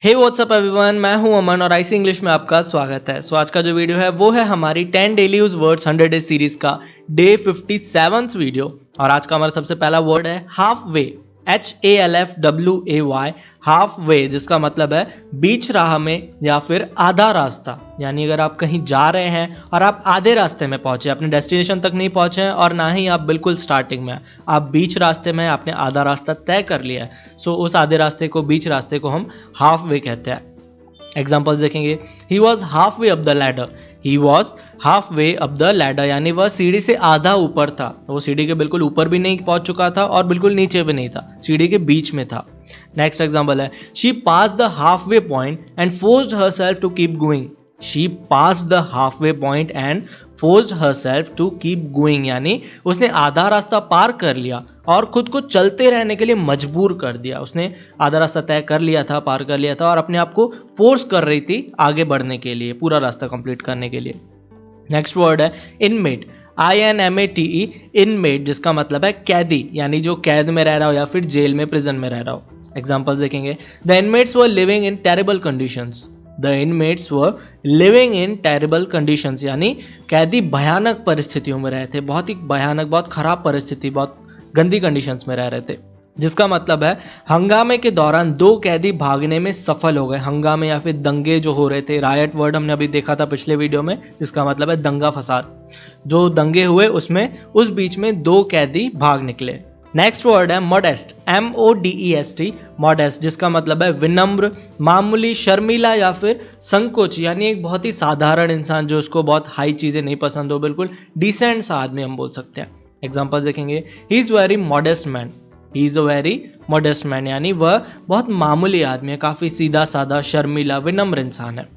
हे WhatsApp everyone, मैं हूं अमन और आईसी इंग्लिश में आपका स्वागत है। आज का जो वीडियो है वो है हमारी 10 daily use words 100 days series का डे 57th वीडियो। और आज का हमारा सबसे पहला वर्ड है half way, HALFWAY, half way, जिसका मतलब है बीच राह में या फिर आधा रास्ता। यानी अगर आप कहीं जा रहे हैं और आप आधे रास्ते में पहुंचे, अपने डेस्टिनेशन तक नहीं पहुंचे हैं और ना ही आप बिल्कुल स्टार्टिंग में, आप बीच रास्ते में, आपने आधा रास्ता तय कर लिया है। सो उस आधे रास्ते को, बीच रास्ते को हम हाफ वे कहते हैं। एग्जाम्पल्स देखेंगे, he was half way up the ladder, he was half way up the ladder, यानी वह सीढ़ी से आधा ऊपर था। वो सीढ़ी के बिल्कुल ऊपर भी नहीं पहुंच चुका था और बिल्कुल नीचे भी नहीं था, सीढ़ी के बीच में था। नेक्स्ट एग्जाम्पल है, she pass the half way point and forced herself to keep going, she pass the half way point and forced herself to keep going, यानी उसने आधा रास्ता पार कर लिया और खुद को चलते रहने के लिए मजबूर कर दिया। उसने आधा रास्ता तय कर लिया था, पार कर लिया था और अपने आप को फोर्स कर रही थी आगे बढ़ने के लिए, पूरा रास्ता कंप्लीट करने के लिए। नेक्स्ट वर्ड है इनमेट, INMATE, इनमेट, जिसका मतलब है कैदी, यानी जो कैद में रह रहा हो या फिर जेल में, प्रिजन में रह रहा हो। एग्जाम्पल्स देखेंगे, the inmates were living in terrible conditions, the inmates were living in terrible conditions, यानी कैदी भयानक परिस्थितियों में रहे थे, बहुत ही भयानक, बहुत खराब परिस्थिति, बहुत गंदी कंडीशंस में रह रहे थे। जिसका मतलब है हंगामे के दौरान दो कैदी भागने में सफल हो गए। हंगामे या फिर दंगे जो हो रहे थे, रायट वर्ड हमने अभी देखा था पिछले वीडियो में, जिसका मतलब है दंगा फसाद। जो दंगे हुए उसमें, उस बीच में दो कैदी भाग निकले। नेक्स्ट वर्ड है मॉडेस्ट, MODEST, मॉडेस्ट, जिसका मतलब है विनम्र, मामूली, शर्मीला या फिर संकोची, यानी एक बहुत ही साधारण इंसान जो उसको बहुत हाई चीज़ें नहीं पसंद हो, बिल्कुल डिसेंट सा आदमी हम बोल सकते हैं। एग्जाम्पल्स देखेंगे, he is very modest man, he is a very modest man, यानी वह बहुत मामूली आदमी है, काफ़ी सीधा साधा, शर्मीला, विनम्र इंसान है।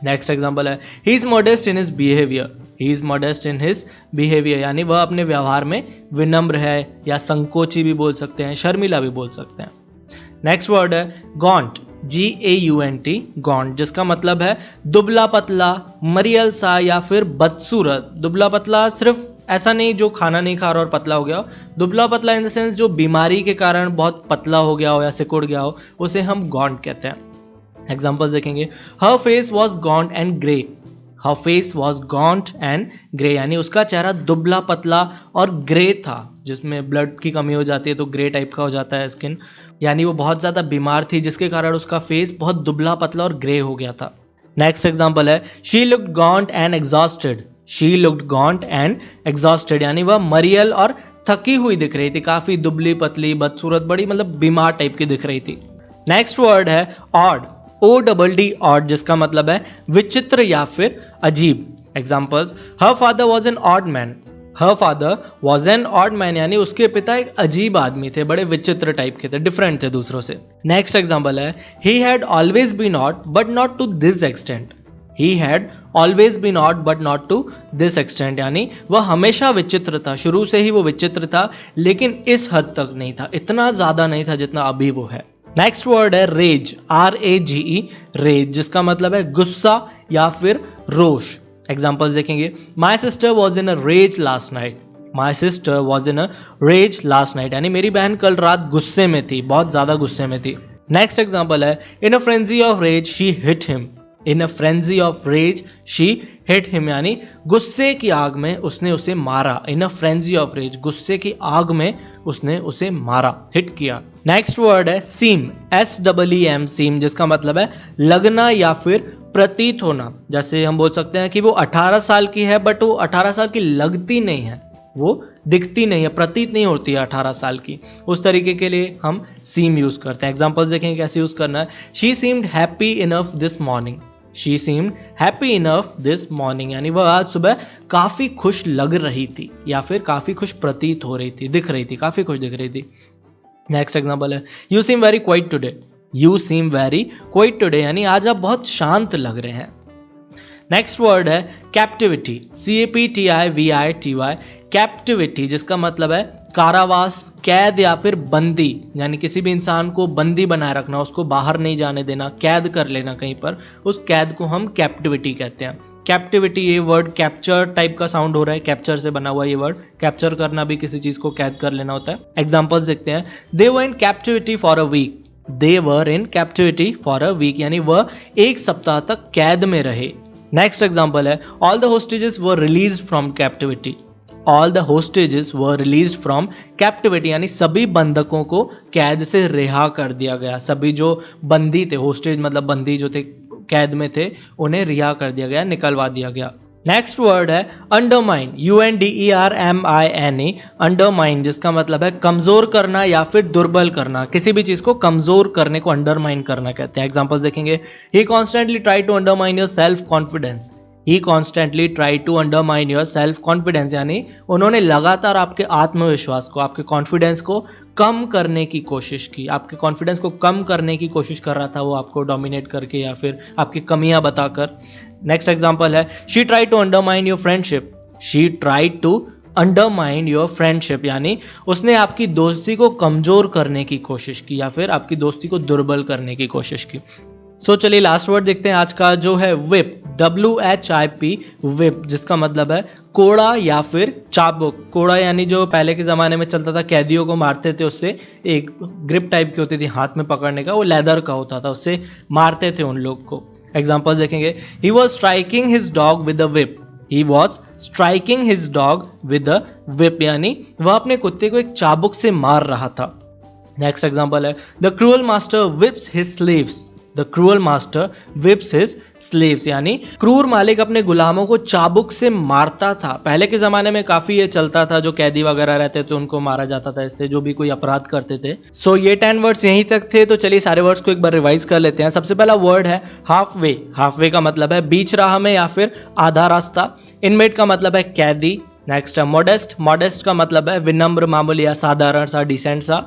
नेक्स्ट एग्जाम्पल है, he is modest in his behaviour, he is modest in his behaviour, यानी वह अपने व्यवहार में विनम्र है, या संकोची भी बोल सकते हैं, शर्मिला भी बोल सकते हैं। नेक्स्ट वर्ड है गॉन्ट, GAUNT, गॉन्ट, जिसका मतलब है दुबला पतला, मरियल सा या फिर बदसूरत। दुबला पतला सिर्फ ऐसा नहीं जो खाना नहीं खा रहा और पतला हो गया, दुबला पतला इन द सेंस जो बीमारी के कारण बहुत पतला हो गया हो या सिकुड़ गया हो, उसे हम गॉन्ट कहते हैं। एग्जाम्पल्स देखेंगे, her face was gaunt and grey, her face was gaunt and grey, यानी उसका चेहरा दुबला पतला और ग्रे था, जिसमें ब्लड की कमी हो जाती है तो ग्रे टाइप का हो जाता है स्किन, यानी वो बहुत ज़्यादा बीमार थी जिसके कारण उसका फेस बहुत दुबला पतला और ग्रे हो गया था। नेक्स्ट एग्जाम्पल है, she looked gaunt and exhausted, she looked gaunt and exhausted, यानी वह मरियल और थकी हुई दिख रही थी, काफ़ी दुबली पतली, बदसूरत, बड़ी मतलब बीमार टाइप की दिख रही थी। नेक्स्ट वर्ड है ऑड, ODD, ऑड, जिसका मतलब है विचित्र या फिर अजीब। Examples, her father was an odd man, her father was an odd man, यानी उसके पिता एक अजीब आदमी थे, बड़े विचित्र टाइप के थे, डिफरेंट थे दूसरों से। नेक्स्ट एग्जाम्पल है, he had always been odd but not to this extent, he had always been odd but not to this extent, यानी वह हमेशा विचित्र था, शुरू से ही वो विचित्र था, लेकिन इस हद तक नहीं था, इतना ज्यादा नहीं था जितना अभी वो है। नेक्स्ट वर्ड है रेज, RAGE, रेज, जिसका मतलब है गुस्सा या फिर रोष। एग्जाम्पल्स देखेंगे, my sister was in a rage last night, my sister was in a rage last night, यानी मेरी बहन कल रात गुस्से में थी, बहुत ज्यादा गुस्से में थी। नेक्स्ट एग्जाम्पल है, in a frenzy of rage she hit him, in a frenzy of rage she hit him, यानी गुस्से की आग में उसने उसे मारा। In a frenzy of rage, गुस्से की आग में उसने उसे मारा, हिट किया। नेक्स्ट वर्ड है सीम, SEEM, सीम, जिसका मतलब है लगना या फिर प्रतीत होना। जैसे हम बोल सकते हैं कि वो 18 साल की है बट वो 18 साल की लगती नहीं है, वो दिखती नहीं है, प्रतीत नहीं होती है 18 साल की, उस तरीके के लिए हम सीम यूज करते हैं। एग्जाम्पल्स देखेंगे कैसे यूज करना है, she seemed happy enough this morning, she seemed happy enough this morning, यानी वह आज सुबह काफ़ी खुश लग रही थी या फिर काफ़ी खुश प्रतीत हो रही थी, दिख रही थी, काफ़ी खुश दिख रही थी। नेक्स्ट एग्जाम्पल है, you seem very quite today, you seem very quite today, यानी आज आप बहुत शांत लग रहे हैं। नेक्स्ट वर्ड है कैप्टिविटी, CAPTIVITY, कैप्टिविटी, जिसका मतलब है कारावास, कैद या फिर बंदी, यानी किसी भी इंसान को बंदी बनाए रखना, उसको बाहर नहीं जाने देना, कैद कर लेना कहीं पर, उस कैद को हम कैप्टिविटी कहते हैं। कैप्टिविटी, ये वर्ड कैप्चर टाइप का साउंड हो रहा है, कैप्चर से बना हुआ ये वर्ड, कैप्चर करना भी किसी चीज को कैद कर लेना होता है। एग्जाम्पल्स देखते हैं, they were in captivity for a week, they were in captivity for a week, यानी वह एक सप्ताह तक कैद में रहे। नेक्स्ट एग्जाम्पल है all the hostages were release from captivity. All the hostages were release from captivity, यानी सभी बंधकों को कैद से रिहा कर दिया गया। सभी जो बंदी थे, होस्टेज मतलब बंदी जो थे कैद में थे, उन्हें रिहा कर दिया गया, निकलवा दिया गया। नेक्स्ट वर्ड है अंडरमाइन, UNDERMINE, अंडरमाइन, जिसका मतलब है कमजोर करना या फिर दुर्बल करना। किसी भी चीज को कमजोर करने को अंडरमाइन करना कहते हैं। एग्जांपल्स देखेंगे, he constantly try to undermine your self confidence. He constantly try to undermine your self confidence, यानी उन्होंने लगातार आपके आत्मविश्वास को, आपके कॉन्फिडेंस को कम करने की कोशिश की। आपके कॉन्फिडेंस को कम करने की कोशिश कर रहा था वो, आपको डोमिनेट करके या फिर आपकी कमियां बताकर। नेक्स्ट एग्जांपल है she try to undermine your friendship. She try to undermine your friendship, यानी उसने आपकी दोस्ती को कमजोर करने की कोशिश की या फिर आपकी दोस्ती को दुर्बल करने की कोशिश की। सो चलिए लास्ट वर्ड देखते हैं आज का, जो है whip, WHIP, whip, जिसका मतलब है कोड़ा या फिर चाबुक। कोड़ा यानी जो पहले के ज़माने में चलता था, कैदियों को मारते थे, उससे एक ग्रिप टाइप की होती थी हाथ में पकड़ने का, वो लेदर का होता था, उससे मारते थे उन लोग को। एग्जाम्पल्स देखेंगे, he was striking his dog with a whip। He was striking his dog with a whip, यानी वह अपने कुत्ते को एक चाबुक से मार रहा था। नेक्स्ट एग्जाम्पल है the cruel master whips his slaves। The cruel master whips his slaves, यानी क्रूर मालिक अपने गुलामों को चाबुक से मारता था। पहले के ज़माने में काफ़ी ये चलता था, जो कैदी वगैरह रहते थे उनको मारा जाता था इससे, जो भी कोई अपराध करते थे। सो ये 10 वर्ड्स यहीं तक थे। तो चलिए सारे वर्ड्स को एक बार रिवाइज कर लेते हैं। सबसे पहला वर्ड है हाफ वे। हाफ वे का मतलब है बीच राह में या फिर आधा रास्ता। इनमेट का मतलब है कैदी। नेक्स्ट है मॉडेस्ट। मॉडेस्ट का मतलब है विनम्र, मामूली या साधारण सा, डिसेंट सा।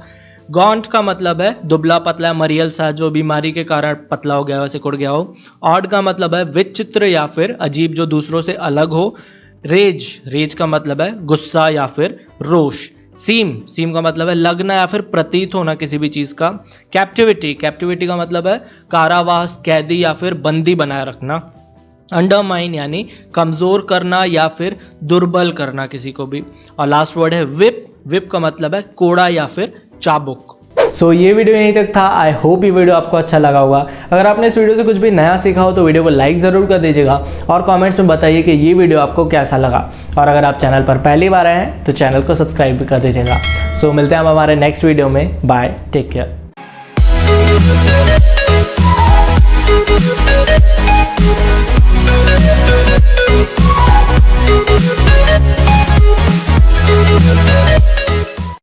गॉन्ट का मतलब है दुबला पतला, मरियल सा, जो बीमारी के कारण पतला हो गया हो, सिकुड़ गया हो। ऑड का मतलब है विचित्र या फिर अजीब, जो दूसरों से अलग हो। रेज, रेज का मतलब है गुस्सा या फिर रोष। सीम, सीम का मतलब है लगना या फिर प्रतीत होना किसी भी चीज़ का। कैप्टिविटी, कैप्टिविटी का मतलब है कारावास, कैदी या फिर बंदी बनाए रखना। अंडरमाइन यानी कमज़ोर करना या फिर दुर्बल करना किसी को भी। और लास्ट वर्ड है विप। विप का मतलब है कोड़ा या फिर चाबुक। सो ये वीडियो यहीं तक था। आई होप ये वीडियो आपको अच्छा लगा होगा। अगर आपने इस वीडियो से कुछ भी नया सीखा हो तो वीडियो को लाइक ज़रूर कर दीजिएगा और कमेंट्स में बताइए कि ये वीडियो आपको कैसा लगा। और अगर आप चैनल पर पहली बार आए हैं तो चैनल को सब्सक्राइब भी कर दीजिएगा। सो मिलते हैं हम हमारे नेक्स्ट वीडियो में। Bye, take care.